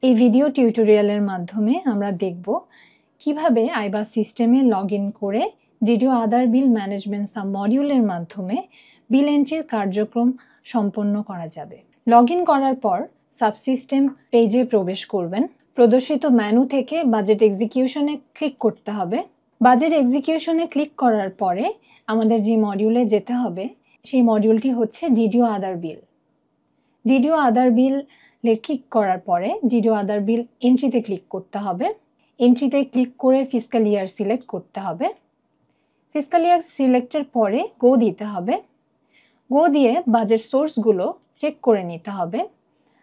এই ভিডিও টিউটোরিয়ালের মাধ্যমে আমরা দেখব কিভাবে আইবাস সিস্টেমে লগইন করে ডিডিও আদার বিল ম্যানেজমেন্ট সাব মডিউলের মাধ্যমে বিল এন্ট্রির কার্যক্রম সম্পন্ন করা যাবে। লগইন করার পর সাবসিস্টেম পেজে প্রবেশ করবেন। প্রদর্শিত মেনু থেকে বাজেট এক্সিকিউশনে ক্লিক করতে হবে। বাজেট এক্সিকিউশনে ক্লিক করার পরে আমাদের যে মডিউলে যেতে হবে সেই মডিউলটি হচ্ছে ডিডিও আদার বিল। ডিডিও আদার বিল ক্লিক করার পরে ডিডিও আদার বিল এন্ট্রিতে ক্লিক করতে হবে। এন্ট্রিতে ক্লিক করে ফিস্ক্যাল ইয়ার সিলেক্ট করতে হবে। ফিস্ক্যাল ইয়ার সিলেক্টের পরে গো দিতে হবে। গো দিয়ে বাজেট সোর্সগুলো চেক করে নিতে হবে।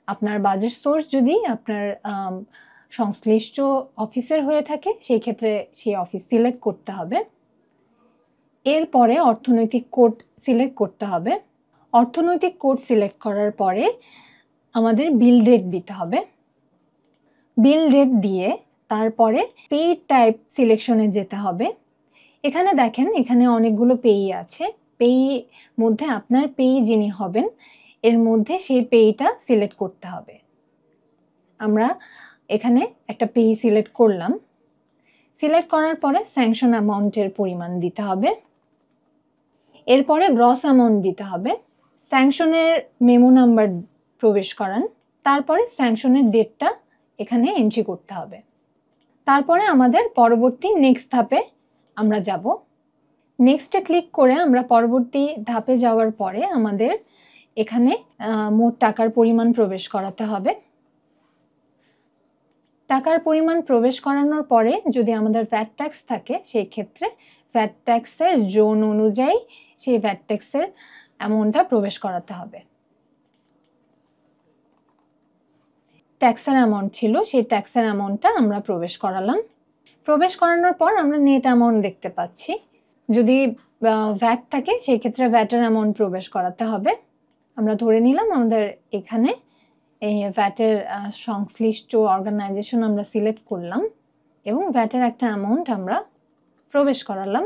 আপনার বাজেট সোর্স যদি আপনার সংশ্লিষ্ট অফিসের হয়ে থাকে সেই ক্ষেত্রে সেই অফিস সিলেক্ট করতে হবে। এরপরে অর্থনৈতিক কোড সিলেক্ট করতে হবে। অর্থনৈতিক কোড সিলেক্ট করার পরে আমাদের বিল ডেট দিতে হবে। বিল ডেট দিয়ে তারপরে পেইড টাইপ সিলেকশনে যেতে হবে। এখানে দেখেন এখানে অনেকগুলো পেই আছে। পেই মধ্যে আপনার পেই যিনি হবেন এর মধ্যে সেই পেইটা সিলেক্ট করতে হবে। আমরা এখানে একটা পেই সিলেক্ট করলাম। সিলেক্ট করার পরে স্যাংশন অ্যামাউন্টের পরিমাণ দিতে হবে। এরপরে গ্রস অ্যামাউন্ট দিতে হবে। স্যাংশনের মেমো নাম্বার প্রবেশ করান। তারপরে স্যাংশনের ডেটটা এখানে এন্ট্রি করতে হবে। তারপরে আমাদের পরবর্তী নেক্সট ধাপে আমরা যাব। নেক্সটে ক্লিক করে আমরা পরবর্তী ধাপে যাওয়ার পরে আমাদের এখানে মোট টাকার পরিমাণ প্রবেশ করাতে হবে। টাকার পরিমাণ প্রবেশ করানোর পরে যদি আমাদের ভ্যাট ট্যাক্স থাকে সেই ক্ষেত্রে ভ্যাট ট্যাক্সের জোন অনুযায়ী সেই ভ্যাট ট্যাক্সের অ্যামাউন্টটা প্রবেশ করাতে হবে। ট্যাক্সের অ্যামাউন্ট ছিল সেই ট্যাক্সের অ্যামাউন্টটা আমরা প্রবেশ করালাম। প্রবেশ করানোর পর আমরা নেট অ্যামাউন্ট দেখতে পাচ্ছি। যদি ভ্যাট থাকে সেই ক্ষেত্রে ভ্যাটের অ্যামাউন্ট প্রবেশ করাতে হবে। আমরা ধরে নিলাম আমাদের এখানে এই ভ্যাটের সংশ্লিষ্ট অর্গানাইজেশন আমরা সিলেক্ট করলাম এবং ভ্যাটের একটা অ্যামাউন্ট আমরা প্রবেশ করালাম।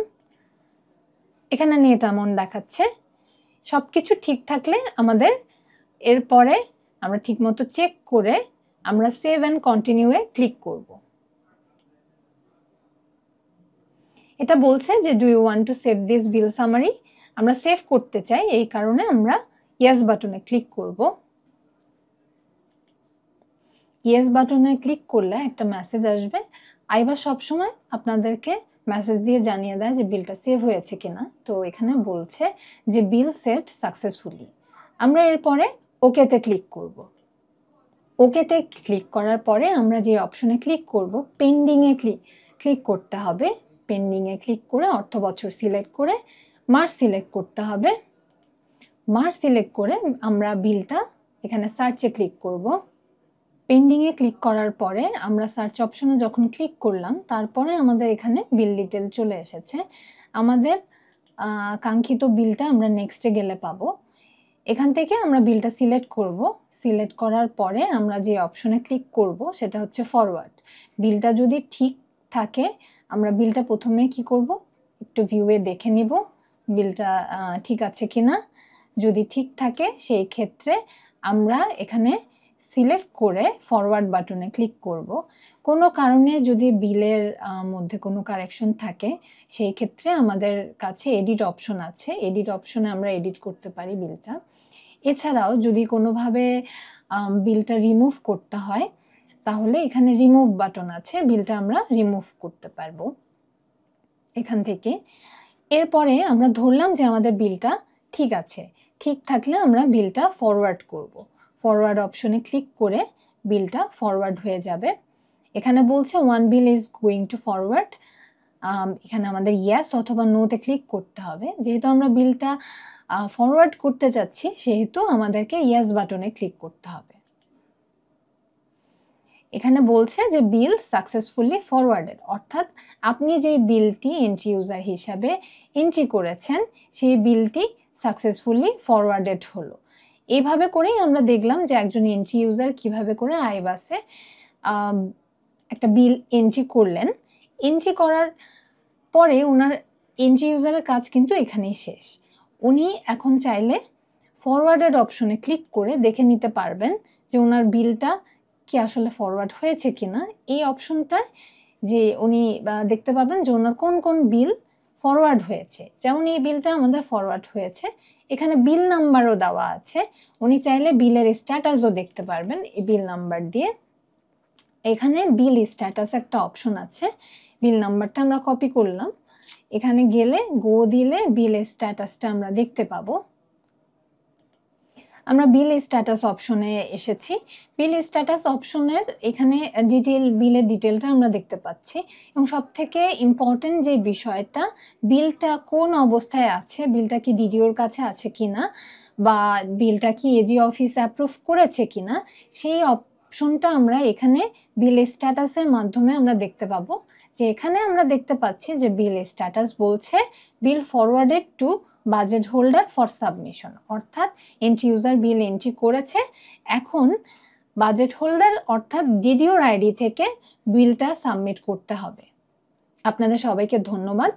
এখানে নেট অ্যামাউন্ট দেখাচ্ছে। সব কিছু ঠিক থাকলে আমাদের এরপরে আমরা ঠিকমতো চেক করে আমরা সেভ অ্যান্ড কন্টিনিউয়ে ক্লিক করব। এটা বলছে যে do you want to save this bill summary. আমরা সেভ করতে চাই, এই কারণে আমরা ইয়েস বাটনে ক্লিক করব। ইয়েস বাটনে ক্লিক করলে একটা মেসেজ আসবে। আইবাস সবসময় আপনাদেরকে মেসেজ দিয়ে জানিয়ে দেয় যে বিলটা সেভ হয়েছে কিনা। তো এখানে বলছে যে বিল সেভড সাকসেসফুলি। আমরা এরপরে ওকেতে ক্লিক করব। ওকেতে ক্লিক করার পরে আমরা যে অপশনে ক্লিক করব পেন্ডিংয়ে ক্লিক করতে হবে। পেন্ডিংয়ে ক্লিক করে অর্থ বছর সিলেক্ট করে মার্চ সিলেক্ট করতে হবে। মার্চ সিলেক্ট করে আমরা বিলটা এখানে সার্চে ক্লিক করব। পেন্ডিংয়ে ক্লিক করার পরে আমরা সার্চ অপশনে যখন ক্লিক করলাম তারপরে আমাদের এখানে বিল ডিটেল চলে এসেছে। আমাদের কাঙ্ক্ষিত বিলটা আমরা নেক্সটে গেলে পাবো। এখান থেকে আমরা বিলটা সিলেক্ট করব। সিলেক্ট করার পরে আমরা যে অপশনে ক্লিক করব সেটা হচ্ছে ফরওয়ার্ড। বিলটা যদি ঠিক থাকে আমরা বিলটা প্রথমে কি করব, একটু ভিউয়ে দেখে নিব বিলটা ঠিক আছে কিনা। যদি ঠিক থাকে সেই ক্ষেত্রে আমরা এখানে সিলেক্ট করে ফরওয়ার্ড বাটনে ক্লিক করব। কোনো কারণে যদি বিলের মধ্যে কোনো কারেকশন থাকে সেই ক্ষেত্রে আমাদের কাছে এডিট অপশন আছে। এডিট অপশনে আমরা এডিট করতে পারি বিলটা। এছাড়াও যদি কোনোভাবে বিলটা রিমুভ করতে হয় তাহলে এখানে রিমুভ বাটন আছে, বিলটা আমরা রিমুভ করতে পারবো এখান থেকে। এরপরে আমরা ধরলাম যে আমাদের বিলটা ঠিক আছে। ঠিক থাকলে আমরা বিলটা ফরওয়ার্ড করব। ফরওয়ার্ড অপশনে ক্লিক করে বিলটা ফরওয়ার্ড হয়ে যাবে। এখানে বলছে one bill is going to forward. এখানে আমাদের ইয়েস অথবা নোতে ক্লিক করতে হবে। যেহেতু আমরা বিলটা ফরওয়ার্ড করতে চাচ্ছি সেহেতু আমাদেরকে ইয়েস বাটনে ক্লিক করতে হবে। এখানে বলছে যে বিল সাকসেসফুলি ফরওয়ার্ডেড, অর্থাৎ আপনি যে বিলটি এন্ট্রি ইউজার হিসাবে এন্ট্রি করেছেন সেই বিলটি সাকসেসফুলি ফরওয়ার্ডেড হলো। এইভাবে করেই আমরা দেখলাম যে একজন এন্ট্রি ইউজার কিভাবে করে আইবাসে একটা বিল এন্ট্রি করলেন। এন্ট্রি করার পরে ওনার এন্ট্রি ইউজারের কাজ কিন্তু এখানেই শেষ। উনি এখন চাইলে ফরওয়ার্ডেড অপশনে ক্লিক করে দেখে নিতে পারবেন যে ওনার বিলটা কি আসলে ফরওয়ার্ড হয়েছে কিনা এই অপশনটা যে উনি দেখতে পাবেন যে ওনার কোন কোন বিল ফরওয়ার্ড হয়েছে। যেমন এই বিলটা আমাদের ফরওয়ার্ড হয়েছে, এখানে বিল নাম্বারও দেওয়া আছে। উনি চাইলে বিলের স্ট্যাটাসও দেখতে পারবেন এই বিল নাম্বার দিয়ে। এখানে বিল স্ট্যাটাস একটা অপশন আছে, বিল নাম্বারটা আমরা কপি করলাম, এখানে গেলে গো দিলে বিল স্ট্যাটাসটা আমরা দেখতে পাবো। আমরা বিল স্ট্যাটাস অপশনে এসেছি। বিল স্ট্যাটাস অপশনের এখানে বিলের ডিটেলটা আমরা দেখতে পাচ্ছি এবং সবথেকে ইম্পর্টেন্ট যে বিষয়টা, বিলটা কোন অবস্থায় আছে, বিলটা কি ডিডিওর কাছে আছে কিনা বা বিলটা কি এজি অফিস অ্যাপ্রুভ করেছে কিনা, সেই অপশনটা আমরা এখানে বিল স্ট্যাটাসের মাধ্যমে আমরা দেখতে পাবো। যে এখানে আমরা দেখতে পাচ্ছি যে বিল স্ট্যাটাস বলছে bill forwarded to budget holder for submission, অর্থাৎ এন্ট্রি ইউজার বিল এন্ট্রি করেছে, এখন বাজেট হোল্ডার অর্থাৎ ডিডিওর আইডি থেকে বিলটা সাবমিট করতে হবে। আপনাদের সবাইকে ধন্যবাদ।